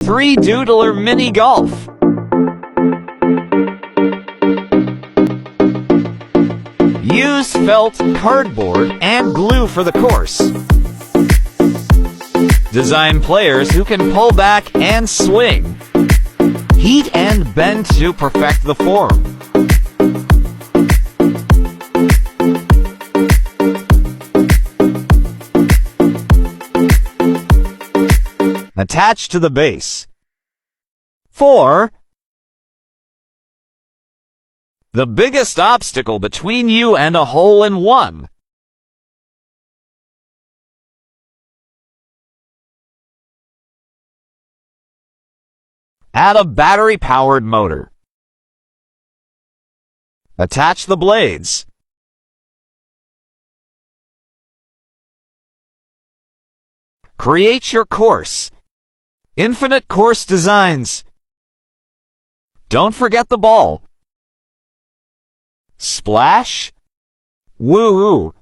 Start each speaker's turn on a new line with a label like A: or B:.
A: 3Doodler Mini Golf. Use felt, cardboard, and glue for the course. Design players who can pull back and swing. Heat and bend to perfect the form. Attach to the base. 4. The biggest obstacle between you and a hole-in-one. Add a battery-powered motor. Attach the blades. Create your course. Infinite course designs. Don't forget the ball. Splash. Woo-hoo.